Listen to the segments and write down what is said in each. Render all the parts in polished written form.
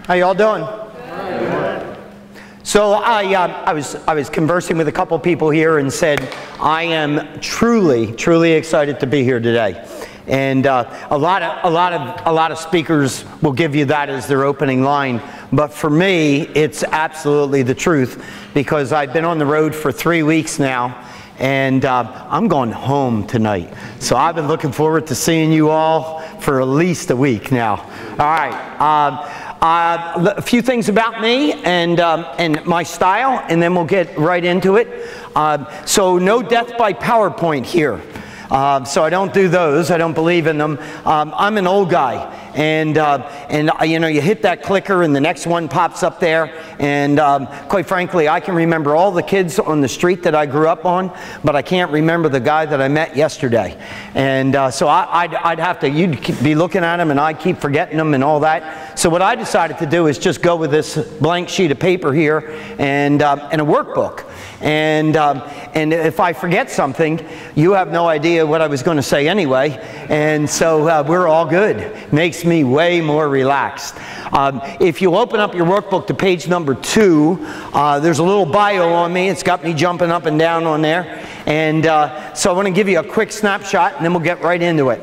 How y'all doing? So I was conversing with a couple people here and said, I am truly excited to be here today. And a lot of speakers will give you that as their opening line. But for me, it's absolutely the truth, because I've been on the road for 3 weeks now, and I'm going home tonight. So I've been looking forward to seeing you all for at least a week now. All right. A few things about me and my style, and then we'll get right into it. So no death by PowerPoint here. So I don't do those. I don't believe in them. I'm an old guy, and you know, you hit that clicker and the next one pops up there, and quite frankly, I can remember all the kids on the street that I grew up on, but I can't remember the guy that I met yesterday. And so I'd have to, you'd be looking at him and I'd keep forgetting them and all that. So what I decided to do is just go with this blank sheet of paper here and a workbook. And if I forget something, you have no idea what I was going to say anyway, and so we're all good. Makes me way more relaxed. If you open up your workbook to page number 2, there's a little bio on me. It's got me jumping up and down on there, and so I want to give you a quick snapshot, and then we'll get right into it.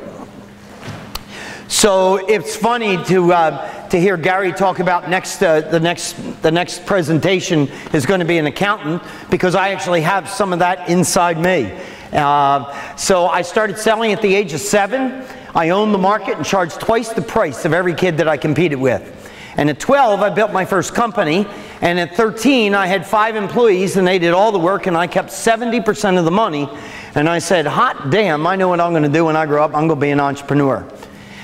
So it's funny to hear Gary talk about the next presentation is going to be an accountant, because I actually have some of that inside me. So I started selling at the age of 7. I owned the market and charged twice the price of every kid that I competed with. And at 12, I built my first company. And at 13, I had 5 employees, and they did all the work, and I kept 70% of the money. And I said, hot damn, I know what I'm going to do when I grow up. I'm going to be an entrepreneur.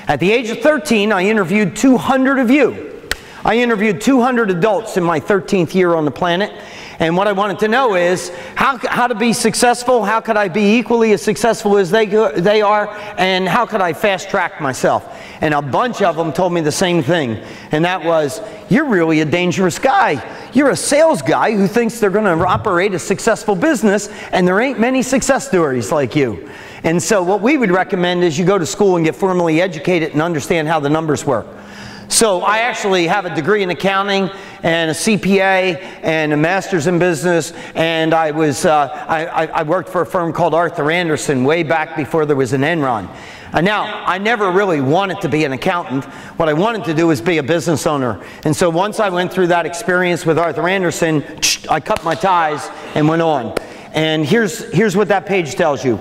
At the age of 13, I interviewed 200 of you. I interviewed 200 adults in my 13th year on the planet. And what I wanted to know is how to be successful, how could I be equally as successful as they are, and how could I fast track myself? And a bunch of them told me the same thing, and that was, you're really a dangerous guy. You're a sales guy who thinks they're going to operate a successful business, and there ain't many success stories like you. And so what we would recommend is you go to school and get formally educated and understand how the numbers work. So I actually have a degree in accounting and a CPA and a master's in business, and I worked for a firm called Arthur Andersen way back before there was an Enron. Now, I never really wanted to be an accountant. What I wanted to do was be a business owner. And so once I went through that experience with Arthur Andersen, I cut my ties and went on. And here's what that page tells you.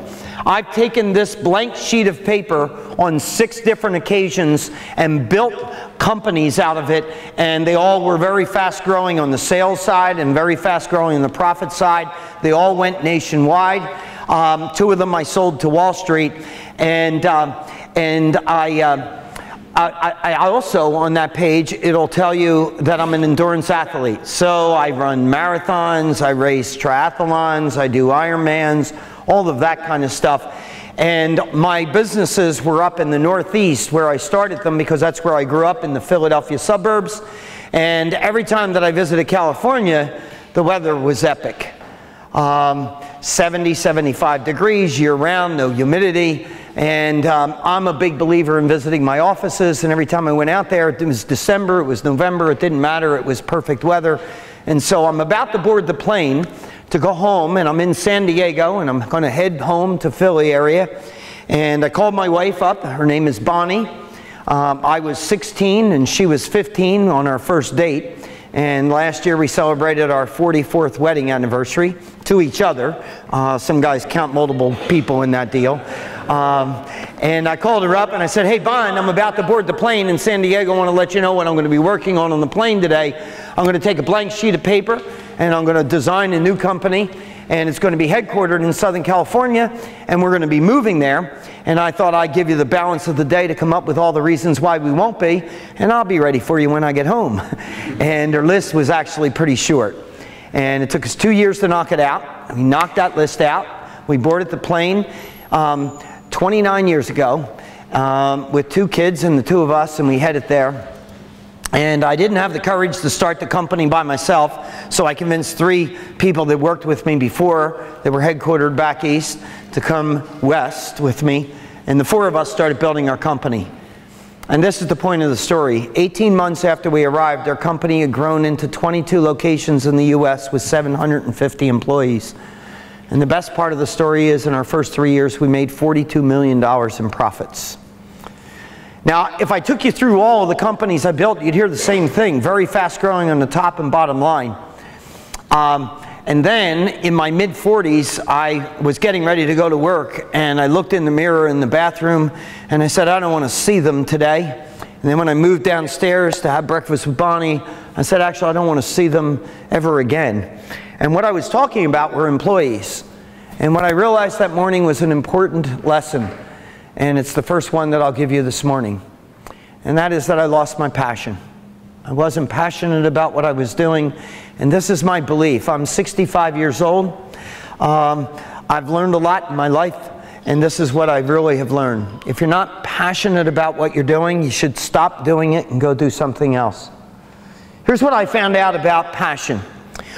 I've taken this blank sheet of paper on 6 different occasions and built companies out of it, and they all were very fast growing on the sales side and very fast growing on the profit side. They all went nationwide. 2 of them I sold to Wall Street, and I also, on that page, it'll tell you that I'm an endurance athlete. So I run marathons, I race triathlons, I do Ironmans, all of that kind of stuff. And my businesses were up in the Northeast where I started them, because that's where I grew up, in the Philadelphia suburbs. And every time that I visited California, the weather was epic. 70, 75 degrees year-round, no humidity. And I'm a big believer in visiting my offices, and every time I went out there, it was December, it was November, it didn't matter, it was perfect weather. And so I'm about to board the plane to go home, and I'm in San Diego, and I'm going to head home to Philly area. And I called my wife up. Her name is Bonnie. I was 16 and she was 15 on our first date. And last year we celebrated our 44th wedding anniversary to each other. Some guys count multiple people in that deal. And I called her up and I said, hey, Bon, I'm about to board the plane in San Diego. I want to let you know what I'm going to be working on the plane today. I'm going to take a blank sheet of paper and I'm going to design a new company. And it's going to be headquartered in Southern California, and we're going to be moving there. And I thought I'd give you the balance of the day to come up with all the reasons why we won't be, and I'll be ready for you when I get home. And her list was actually pretty short. And it took us 2 years to knock it out. We knocked that list out. We boarded the plane 29 years ago with 2 kids and the 2 of us, and we headed there. And I didn't have the courage to start the company by myself, so I convinced 3 people that worked with me before, that were headquartered back east, to come west with me. And the 4 of us started building our company. And this is the point of the story. 18 months after we arrived, our company had grown into 22 locations in the U.S. with 750 employees. And the best part of the story is in our first 3 years, we made $42 million in profits. Now, if I took you through all of the companies I built, you'd hear the same thing, very fast growing on the top and bottom line. And then in my mid-40s, I was getting ready to go to work, and I looked in the mirror in the bathroom, and I said, I don't want to see them today. And then when I moved downstairs to have breakfast with Bonnie, I said, actually, I don't want to see them ever again. And what I was talking about were employees. And what I realized that morning was an important lesson, and it's the first one that I'll give you this morning. And that is that I lost my passion. I wasn't passionate about what I was doing, and this is my belief. I'm 65 years old. I've learned a lot in my life, and this is what I really have learned. If you're not passionate about what you're doing, you should stop doing it and go do something else. Here's what I found out about passion.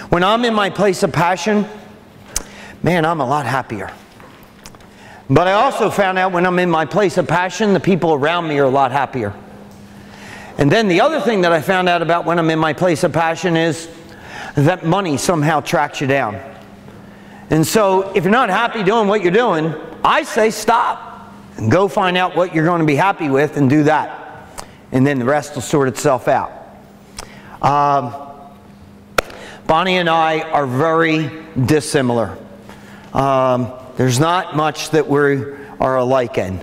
When I'm in my place of passion, man, I'm a lot happier. But I also found out when I'm in my place of passion, the people around me are a lot happier. And then the other thing that I found out about when I'm in my place of passion is that money somehow tracks you down. And so if you're not happy doing what you're doing, I say stop and go find out what you're going to be happy with and do that. And then the rest will sort itself out. Bonnie and I are very dissimilar. There's not much that we are alike in.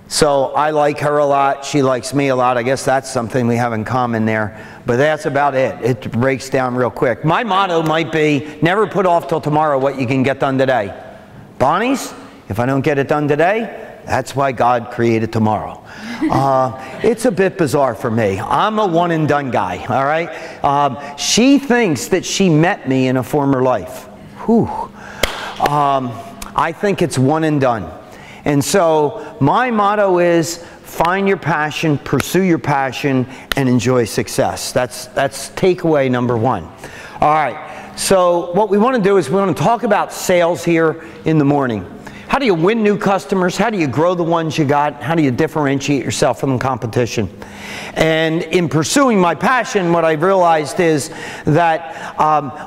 So I like her a lot, she likes me a lot. I guess that's something we have in common there. But that's about it. It breaks down real quick. My motto might be, never put off till tomorrow what you can get done today. Bonnie's, if I don't get it done today, that's why God created tomorrow. It's a bit bizarre for me. I'm a one and done guy, all right? She thinks that she met me in a former life. Whew. I think it's one and done. And so my motto is find your passion, pursue your passion, and enjoy success. That's takeaway number one. All right, so what we want to do is we want to talk about sales here in the morning. How do you win new customers? How do you grow the ones you got? How do you differentiate yourself from the competition? And in pursuing my passion, what I realized is that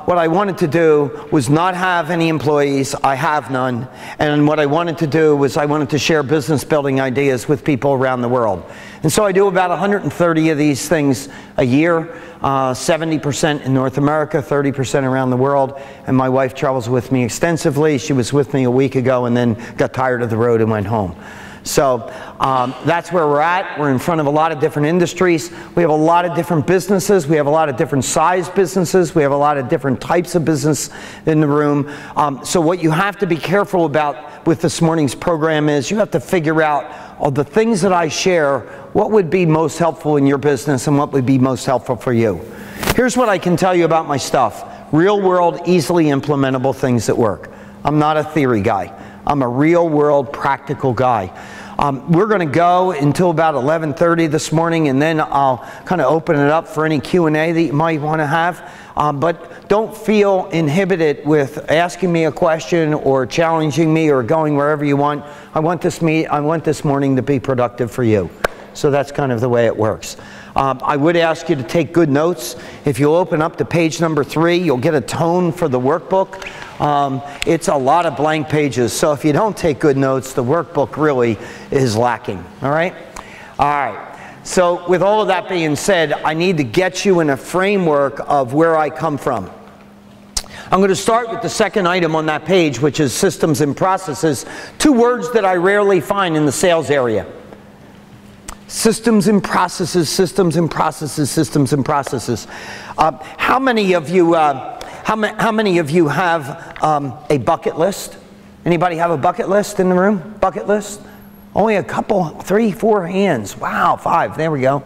what I wanted to do was not have any employees. I have none. And what I wanted to do was I wanted to share business building ideas with people around the world. And so I do about 130 of these things a year, 70% in North America, 30% around the world. And my wife travels with me extensively. She was with me a week ago and then got tired of the road and went home. So that's where we're at. We're in front of a lot of different industries. We have a lot of different businesses. We have a lot of different size businesses. We have a lot of different types of business in the room. So what you have to be careful about with this morning's program is you have to figure out of the things that I share, what would be most helpful in your business and what would be most helpful for you. Here's what I can tell you about my stuff. Real world, easily implementable things that work. I'm not a theory guy. I'm a real world, practical guy. We're going to go until about 11:30 this morning, and then I'll kind of open it up for any Q&A that you might want to have. But don't feel inhibited with asking me a question or challenging me or going wherever you want. I want this morning to be productive for you. So that's kind of the way it works. I would ask you to take good notes. If you open up to page number 3, you'll get a tone for the workbook. It's a lot of blank pages, so if you don't take good notes, the workbook really is lacking. All right? All right. So with all of that being said, I need to get you in a framework of where I come from. I'm going to start with the second item on that page, which is systems and processes. 2 words that I rarely find in the sales area. Systems and processes, systems and processes, systems and processes. How many of you have a bucket list? Anybody have a bucket list in the room? Bucket list? Only a couple, 3, 4 hands. Wow, 5. There we go.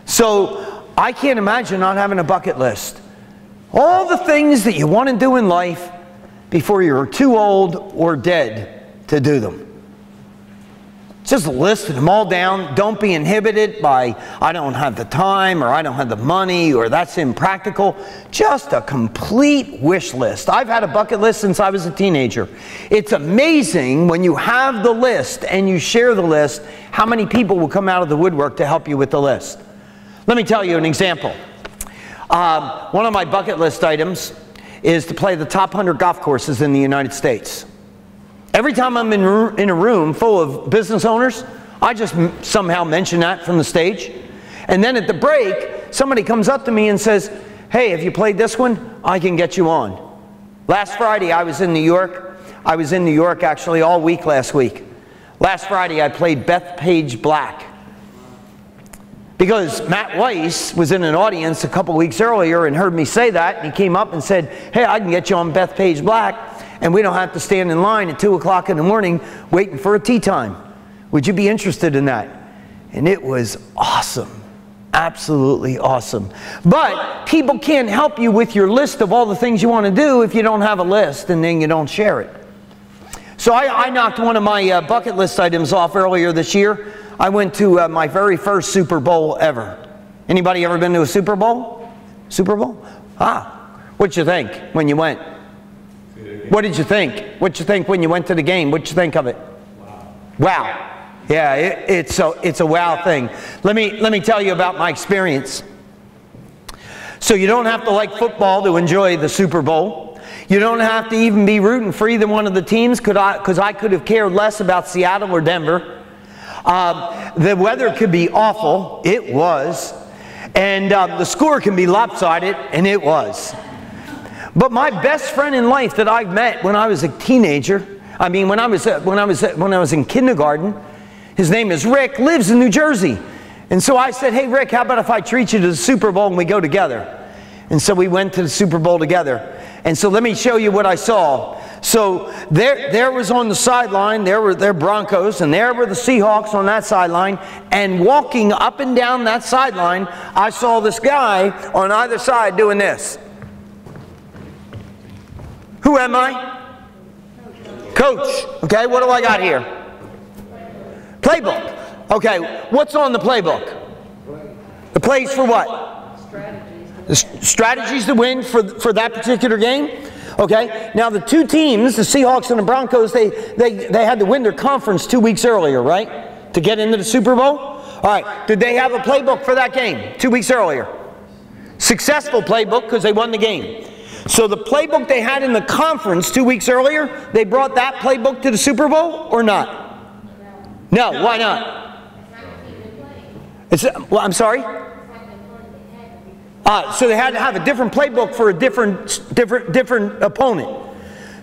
So I can't imagine not having a bucket list. All the things that you want to do in life before you're too old or dead to do them. Just list them all down. Don't be inhibited by, I don't have the time, or I don't have the money, or that's impractical. Just a complete wish list. I've had a bucket list since I was a teenager. It's amazing when you have the list and you share the list, how many people will come out of the woodwork to help you with the list. Let me tell you an example. One of my bucket list items is to play the top 100 golf courses in the United States. Every time I'm in a room full of business owners, I just somehow mention that from the stage. And then at the break, somebody comes up to me and says, hey, have you played this one? I can get you on. Last Friday, I was in New York. I was in New York actually all week last week. Last Friday, I played Bethpage Black. Because Matt Weiss was in an audience a couple weeks earlier and heard me say that, and he came up and said, hey, I can get you on Bethpage Black, and we don't have to stand in line at 2 o'clock in the morning waiting for a tea time. Would you be interested in that? And it was awesome. Absolutely awesome. But people can't help you with your list of all the things you want to do if you don't have a list and then you don't share it. So I knocked one of my bucket list items off earlier this year. I went to my very first Super Bowl ever. Anybody ever been to a Super Bowl? Super Bowl? What'd you think when you went? What did you think? What'd you think when you went to the game? What'd you think of it? Wow. Yeah, it's a wow thing. Let me tell you about my experience. So you don't have to like football to enjoy the Super Bowl. You don't have to even be rooting for either one of the teams, because I could have cared less about Seattle or Denver. The weather could be awful. It was. And the score can be lopsided, and it was. But my best friend in life that I've met when I was a teenager, I mean when I was in kindergarten, his name is Rick, lives in New Jersey. And so I said, hey Rick, how about if I treat you to the Super Bowl and we go together? And so we went to the Super Bowl together. And so let me show you what I saw. So there was on the sideline, there were their Broncos, and there were the Seahawks on that sideline. And walking up and down that sideline, I saw this guy on either side doing this. Who am I? Coach. Okay, what do I got here? Playbook. Okay, what's on the playbook? The plays for what? The strategies to win for that particular game. Okay, now the two teams, the Seahawks and the Broncos, they had to win their conference 2 weeks earlier, right? To get into the Super Bowl? All right, did they have a playbook for that game 2 weeks earlier? Successful playbook because they won the game. So the playbook they had in the conference 2 weeks earlier, they brought that playbook to the Super Bowl or not? No, why not? Well, I'm sorry? So they had to have a different playbook for a different opponent.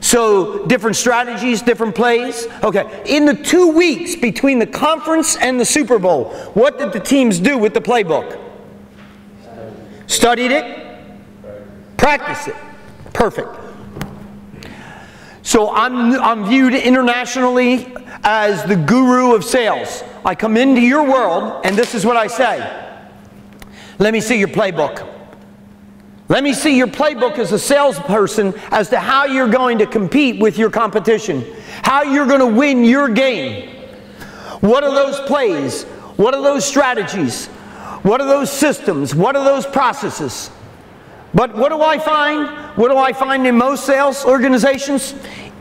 So different strategies, different plays. Okay, in the 2 weeks between the conference and the Super Bowl, what did the teams do with the playbook? Studied it, practiced it. Perfect. So I'm viewed internationally as the guru of sales. I come into your world and this is what I say. Let me see your playbook. Let me see your playbook as a salesperson as to how you're going to compete with your competition. How you're going to win your game. What are those plays? What are those strategies? What are those systems? What are those processes? But what do I find? What do I find in most sales organizations?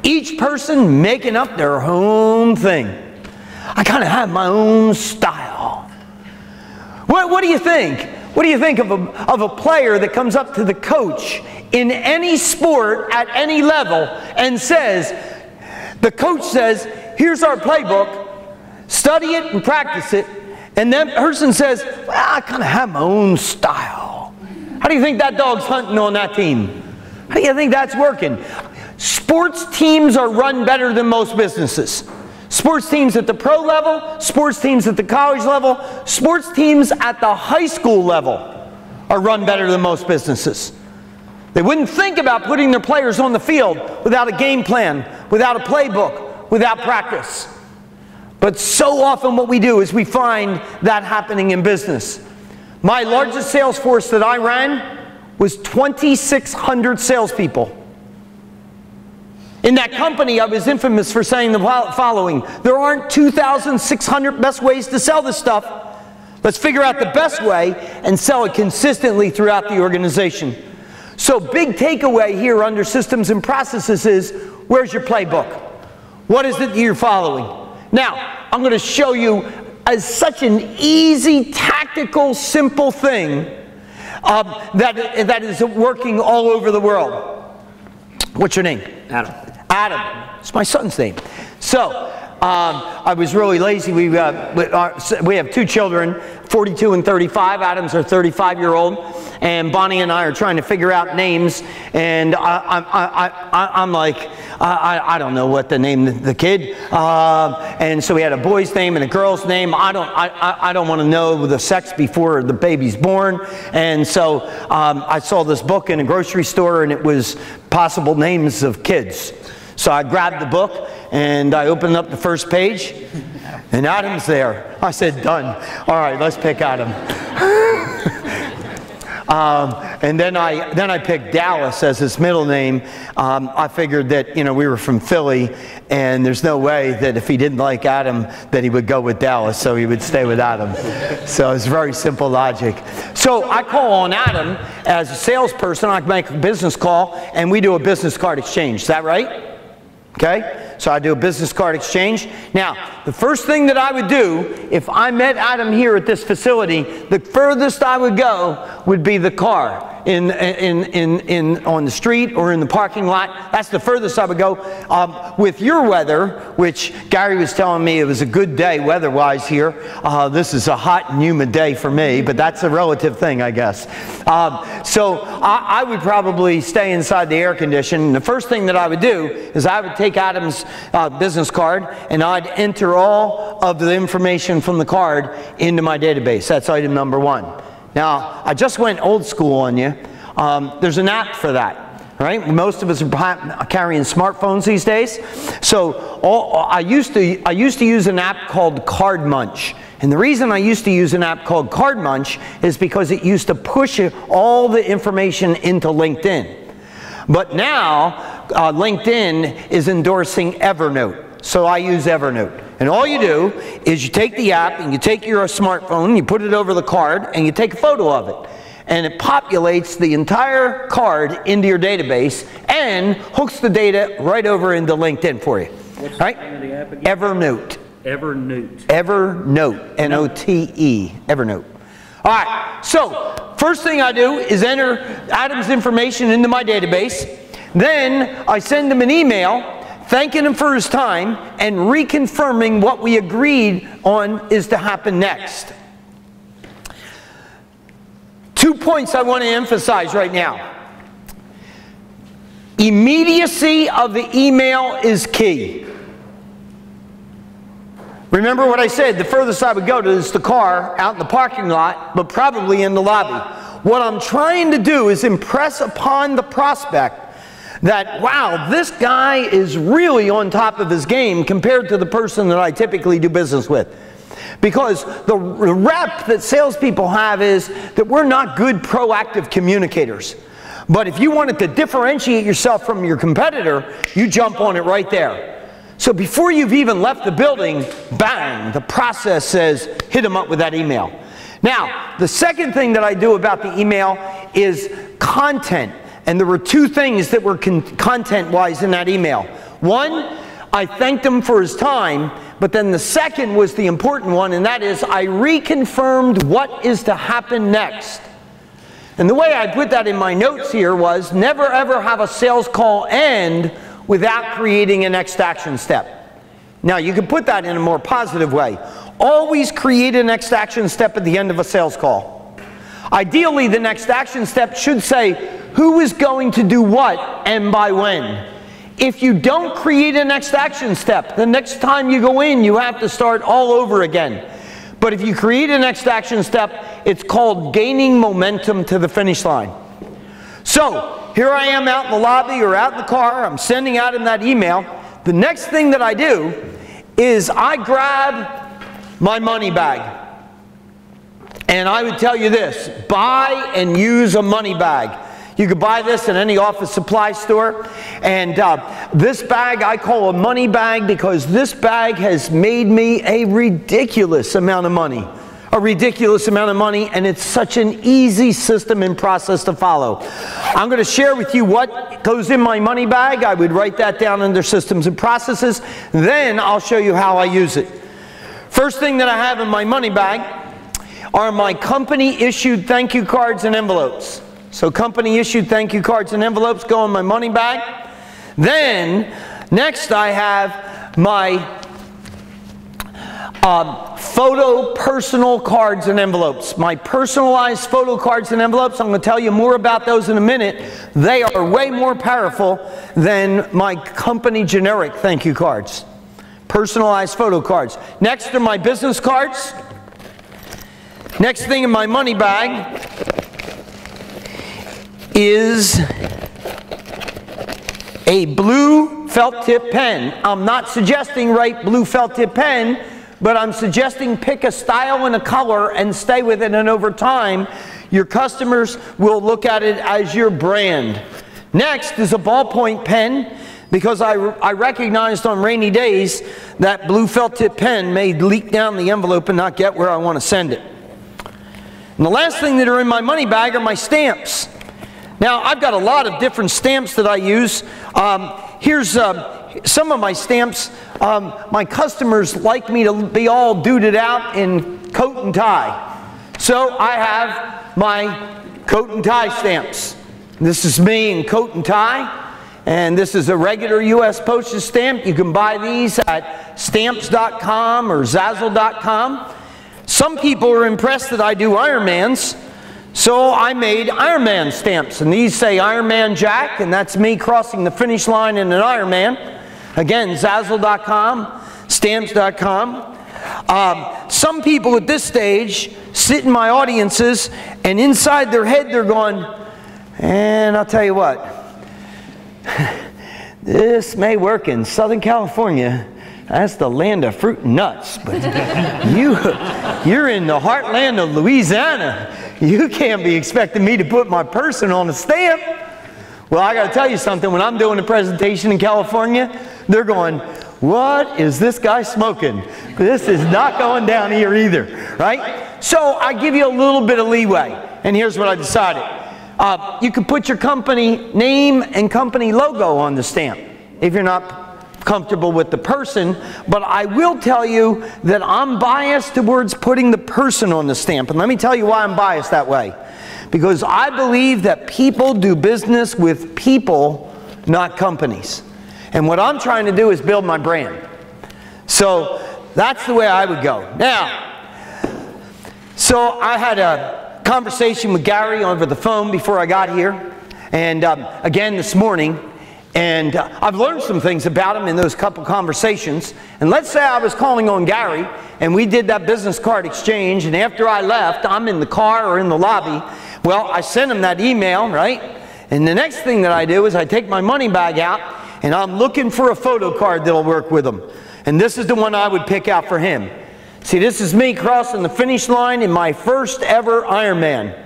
Each person making up their own thing. I kind of have my own style. What do you think? What do you think of a player that comes up to the coach in any sport at any level and says, the coach says, here's our playbook, study it and practice it, and that person says, well, I kind of have my own style. How do you think that dog's hunting on that team? How do you think that's working? Sports teams are run better than most businesses. Sports teams at the pro level, sports teams at the college level, sports teams at the high school level are run better than most businesses. They wouldn't think about putting their players on the field without a game plan, without a playbook, without practice. But so often what we do is we find that happening in business. My largest sales force that I ran was 2,600 salespeople. In that company, I was infamous for saying the following: there aren't 2,600 best ways to sell this stuff. Let's figure out the best way and sell it consistently throughout the organization. So big takeaway here under systems and processes is, where's your playbook? What is it that you're following? Now, I'm going to show you as such an easy, tactical, simple thing that is working all over the world. What's your name? Adam. Adam. It's my son's name. So, I was really lazy. We have two children, 42 and 35. Adam's our 35-year-old, and Bonnie and I are trying to figure out names. And I'm like, I don't know what to name the kid. And so we had a boy's name and a girl's name. I don't want to know the sex before the baby's born. And so I saw this book in a grocery store, and it was possible names of kids. So I grabbed the book and I opened up the first page, and Adam's there. I said, done. All right, let's pick Adam. And then I picked Dallas as his middle name. I figured that, you know, we were from Philly, and there's no way that if he didn't like Adam that he would go with Dallas, so he would stay with Adam. So it's very simple logic. So I call on Adam as a salesperson. I make a business call, and we do a business card exchange. Is that right? Okay, so I do a business card exchange. Now, the first thing that I would do if I met Adam here at this facility, the furthest I would go would be the car on the street or in the parking lot. That's the furthest I would go. With your weather, which Gary was telling me it was a good day weather-wise here. This is a hot and humid day for me, but that's a relative thing, I guess. So I would probably stay inside the air condition. The first thing that I would do is I would take Adam's business card, and I'd enter all of the information from the card into my database. That's item number one. Now, I just went old school on you. There's an app for that, right? Most of us are carrying smartphones these days. So I used to use an app called Card Munch. And the reason I used to use an app called Card Munch is because it used to push all the information into LinkedIn. But now, LinkedIn is endorsing Evernote. So I use Evernote. And all you do is you take the app and you take your smartphone, you put it over the card, and you take a photo of it. And it populates the entire card into your database and hooks the data right over into LinkedIn for you. What's the name of the app again? Evernote. Evernote. Evernote. N-O-T-E. Evernote. All right. So first thing I do is enter Adam's information into my database. Then I send him an email thanking him for his time and reconfirming what we agreed on is to happen next. 2 points I want to emphasize right now. Immediacy of the email is key. Remember what I said, the furthest I would go to is the car out in the parking lot, but probably in the lobby. What I'm trying to do is impress upon the prospect that, wow, this guy is really on top of his game compared to the person that I typically do business with. Because the rep that salespeople have is that we're not good proactive communicators. But if you wanted to differentiate yourself from your competitor, you jump on it right there. So before you've even left the building, bang, the process says, hit them up with that email. Now, the second thing that I do about the email is content. And there were two things that were content-wise in that email. One, I thanked him for his time, but then the second was the important one, and that is I reconfirmed what is to happen next. And the way I put that in my notes here was never ever have a sales call end without creating a next action step. Now, you can put that in a more positive way. Always create a next action step at the end of a sales call. Ideally, the next action step should say who is going to do what and by when. If you don't create a next action step, the next time you go in, you have to start all over again. But if you create a next action step, it's called gaining momentum to the finish line. So, here I am out in the lobby or out in the car, I'm sending out him that email. The next thing that I do is I grab my money bag. And I would tell you this, buy and use a money bag. You could buy this in any office supply store. And this bag I call a money bag because this bag has made me a ridiculous amount of money. A ridiculous amount of money, and it's such an easy system and process to follow. I'm going to share with you what goes in my money bag. I would write that down under systems and processes. Then I'll show you how I use it. First thing that I have in my money bag are my company issued thank you cards and envelopes. So company issued thank you cards and envelopes go in my money bag. Then next I have my photo personal cards and envelopes. My personalized photo cards and envelopes, I'm going to tell you more about those in a minute. They are way more powerful than my company generic thank you cards. Personalized photo cards. Next are my business cards. Next thing in my money bag is a blue felt tip pen. I'm not suggesting write blue felt tip pen, but I'm suggesting pick a style and a color and stay with it, and over time your customers will look at it as your brand. Next is a ballpoint pen, because I recognized on rainy days that blue felt tip pen may leak down the envelope and not get where I want to send it. And the last thing that are in my money bag are my stamps. Now I've got a lot of different stamps that I use. Here's some of my stamps. My customers like me to be all duded out in coat and tie. So I have my coat and tie stamps. This is me in coat and tie. And this is a regular U.S. postage stamp. You can buy these at stamps.com or Zazzle.com. Some people are impressed that I do Ironmans. So I made Ironman stamps, and these say Ironman Jack, and that's me crossing the finish line in an Ironman. Again, Zazzle.com, Stamps.com. Some people at this stage sit in my audiences, and inside their head they're going, and I'll tell you what, this may work in Southern California. That's the land of fruit and nuts. But you're in the heartland of Louisiana. You can't be expecting me to put my person on a stamp. Well, I got to tell you something. When I'm doing a presentation in California, they're going, what is this guy smoking? This is not going down here either, right? So I give you a little bit of leeway. And here's what I decided. You can put your company name and company logo on the stamp if you're not comfortable with the person, but I will tell you that I'm biased towards putting the person on the stamp. And let me tell you why I'm biased that way. Because I believe that people do business with people, not companies. And what I'm trying to do is build my brand. So that's the way I would go. Now, so I had a conversation with Gary over the phone before I got here, and again this morning. And I've learned some things about him in those couple conversations. And let's say I was calling on Gary, and we did that business card exchange, and after I left, I'm in the car or in the lobby. Well, I sent him that email, right? And the next thing that I do is I take my money bag out, and I'm looking for a photo card that'll work with him. And this is the one I would pick out for him. See, this is me crossing the finish line in my first ever Ironman.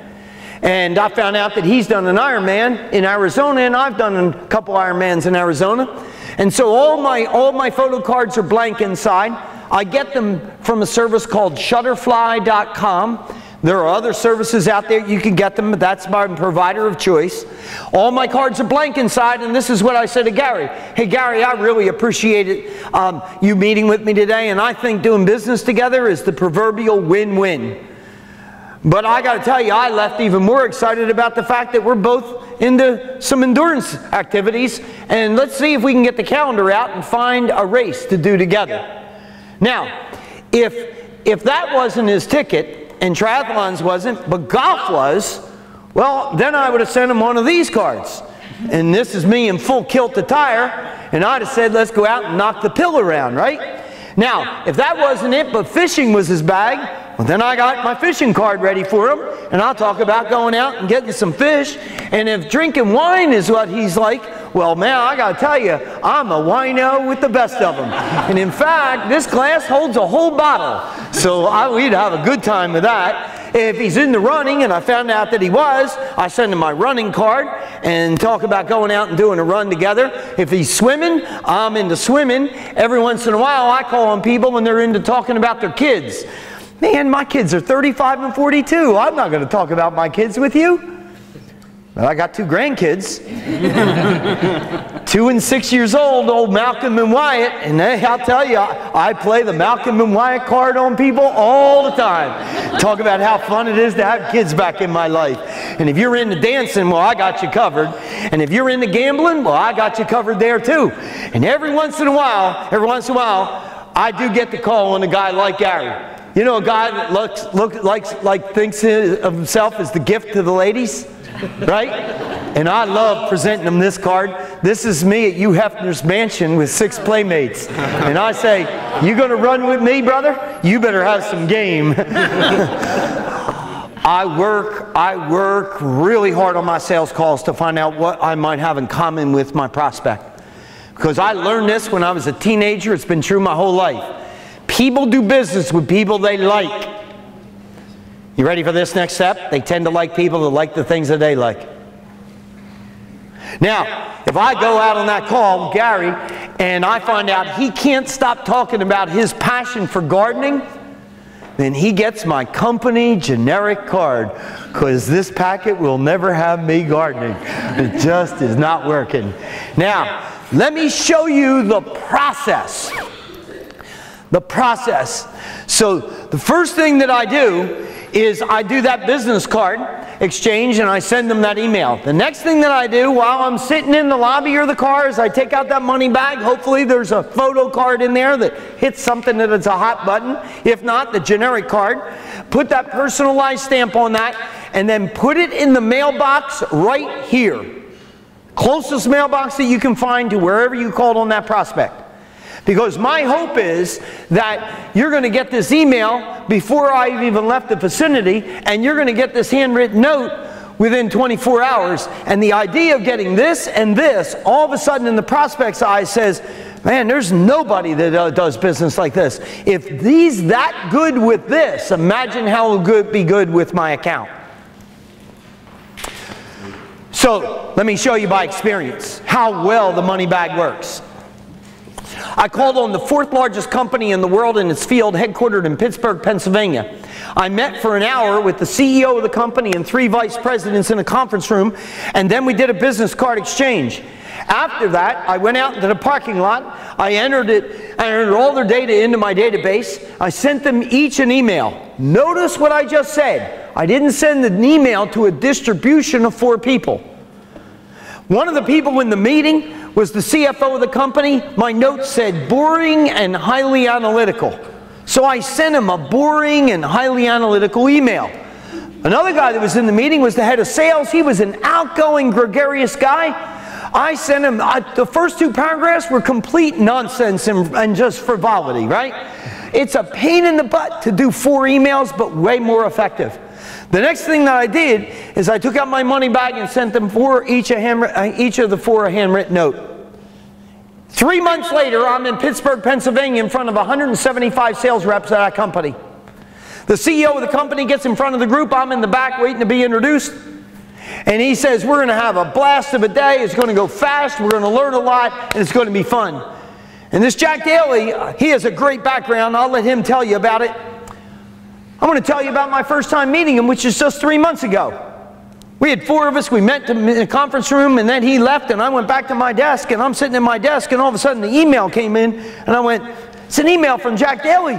And I found out that he's done an Ironman in Arizona, and I've done a couple Ironmans in Arizona. And so all my photo cards are blank inside. I get them from a service called Shutterfly.com. There are other services out there you can get them, but that's my provider of choice. All my cards are blank inside, and this is what I said to Gary. Hey Gary, I really appreciated you meeting with me today, and I think doing business together is the proverbial win-win. But I got to tell you, I left even more excited about the fact that we're both into some endurance activities, and let's see if we can get the calendar out and find a race to do together. Now, if that wasn't his ticket, and triathlons wasn't, but golf was, well, then I would have sent him one of these cards. And this is me in full kilt attire, and I'd have said, let's go out and knock the pill around, right? Now, if that wasn't it, but fishing was his bag, well, then I got my fishing card ready for him, and I'll talk about going out and getting some fish. And if drinking wine is what he's like, well, man, I got to tell you, I'm a wino with the best of them. And in fact, this glass holds a whole bottle. So we'd have a good time with that. If he's in the running, and I found out that he was, I send him my running card and talk about going out and doing a run together. If he's swimming, I'm into swimming. Every once in a while, I call on people when they're into talking about their kids. Man, my kids are 35 and 42. I'm not going to talk about my kids with you. Well, I got 2 grandkids, 2 and 6 years old Malcolm and Wyatt, and I'll tell you, I play the Malcolm and Wyatt card on people all the time. Talk about how fun it is to have kids back in my life. And if you're into dancing, well, I got you covered. And if you're into gambling, well, I got you covered there too. And every once in a while, I do get the call on a guy like Gary. You know, a guy that thinks of himself as the gift to the ladies? Right? And I love presenting them this card. This is me at Hugh Hefner's mansion with 6 playmates. And I say, you going to run with me, brother? You better have some game. I work really hard on my sales calls to find out what I might have in common with my prospect. Because I learned this when I was a teenager. It's been true my whole life. People do business with people they like. You ready for this next step? They tend to like people that like the things that they like. Now, if I go out on that call with Gary and I find out he can't stop talking about his passion for gardening, then he gets my company generic card, because this packet will never have me gardening. It just is not working. Now, let me show you the process. The process. So the first thing that I do is I do that business card exchange and I send them that email. The next thing that I do while I'm sitting in the lobby or the car is I take out that money bag. Hopefully there's a photo card in there that hits something that it's a hot button. If not, the generic card. Put that personalized stamp on that and then put it in the mailbox right here. Closest mailbox that you can find to wherever you called on that prospect. Because my hope is that you're going to get this email before I've even left the vicinity, and you're going to get this handwritten note within 24 hours. And the idea of getting this and this, all of a sudden in the prospect's eyes says, man, there's nobody that does business like this. If he's that good with this, imagine how it'll be good with my account. So let me show you by experience how well the money bag works. I called on the 4th largest company in the world in its field, headquartered in Pittsburgh, Pennsylvania. I met for an hour with the CEO of the company and 3 vice presidents in a conference room, and then we did a business card exchange. After that, I went out into the parking lot. I entered all their data into my database. I sent them each an email. Notice what I just said. I didn't send an email to a distribution of 4 people. One of the people in the meeting was the CFO of the company. My notes said boring and highly analytical. So I sent him a boring and highly analytical email. Another guy that was in the meeting was the head of sales. He was an outgoing, gregarious guy. I sent him, the first 2 paragraphs were complete nonsense and just frivolity, right? It's a pain in the butt to do 4 emails, but way more effective. The next thing that I did is I took out my money bag and sent them each of the 4 a handwritten note. 3 months later, I'm in Pittsburgh, Pennsylvania in front of 175 sales reps at that company. The CEO of the company gets in front of the group. I'm in the back waiting to be introduced. And he says, we're going to have a blast of a day. It's going to go fast. We're going to learn a lot. And it's going to be fun. And this Jack Daly, he has a great background. I'll let him tell you about it. I'm going to tell you about my first time meeting him, which is just 3 months ago. We had 4 of us. We met in a conference room, and then he left, and I went back to my desk, and I'm sitting at my desk, and all of a sudden the email came in, and I went, it's an email from Jack Daly.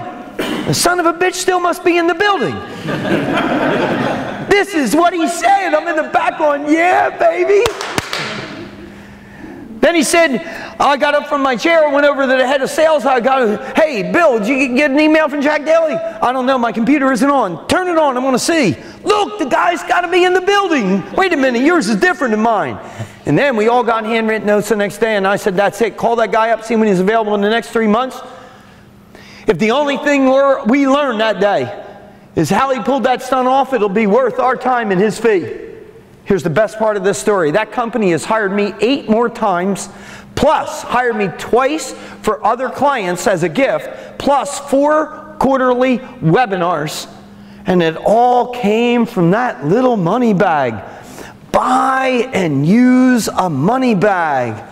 The son of a bitch still must be in the building. This is what he said. I'm in the back going, yeah, baby. Then he said, I got up from my chair, went over to the head of sales. I got, hey, Bill, did you get an email from Jack Daly? I don't know, my computer isn't on. Turn it on, I want to see. Look, the guy's got to be in the building. Wait a minute, yours is different than mine. And then we all got handwritten notes the next day, and I said, that's it. Call that guy up, see when he's available in the next 3 months. If the only thing we learned that day is how he pulled that stunt off, it'll be worth our time and his fee. Here's the best part of this story. That company has hired me 8 more times, plus hired me twice for other clients as a gift, plus 4 quarterly webinars. And it all came from that little money bag. Buy and use a money bag.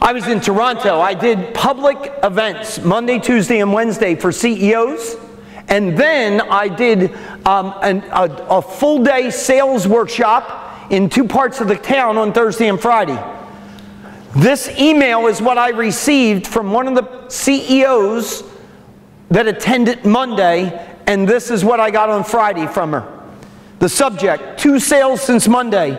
I was in Toronto. I did public events Monday, Tuesday, and Wednesday for CEOs. And then I did a full-day sales workshop in 2 parts of the town on Thursday and Friday. This email is what I received from one of the CEOs that attended Monday, and this is what I got on Friday from her. The subject, 2 sales since Monday.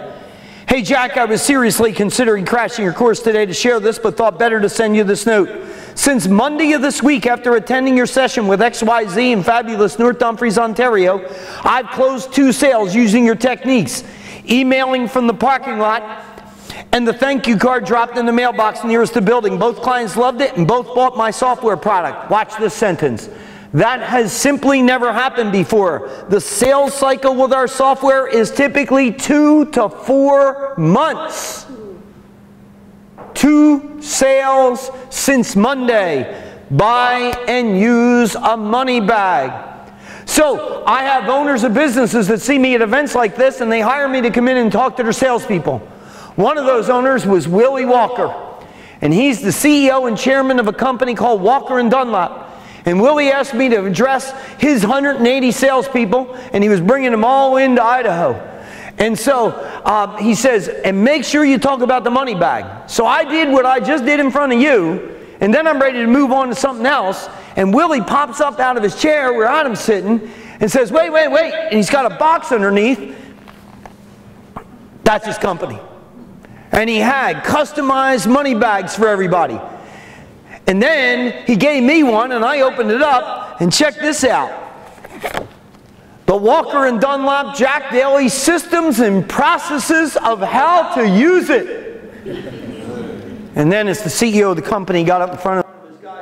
Hey Jack, I was seriously considering crashing your course today to share this, but thought better to send you this note. Since Monday of this week, after attending your session with XYZ in fabulous North Dumfries, Ontario, I've closed 2 sales using your techniques. Emailing from the parking lot, and the thank you card dropped in the mailbox nearest the building. Both clients loved it and both bought my software product. Watch this sentence. That has simply never happened before. The sales cycle with our software is typically 2 to 4 months. 2 sales since Monday. Buy and use a money bag. So I have owners of businesses that see me at events like this, and they hire me to come in and talk to their salespeople. One of those owners was Willie Walker, and he's the CEO and chairman of a company called Walker & Dunlop. And Willie asked me to address his 180 salespeople, and he was bringing them all into Idaho. And so he says, and make sure you talk about the money bag. So I did what I just did in front of you, and then I'm ready to move on to something else. And Willie pops up out of his chair where Adam's sitting and says, wait, wait, wait. And he's got a box underneath. That's his company. And he had customized money bags for everybody. And then he gave me one, and I opened it up, and check this out. The Walker & Dunlop Jack Daly systems and processes of how to use it. And then as the CEO of the company got up in front of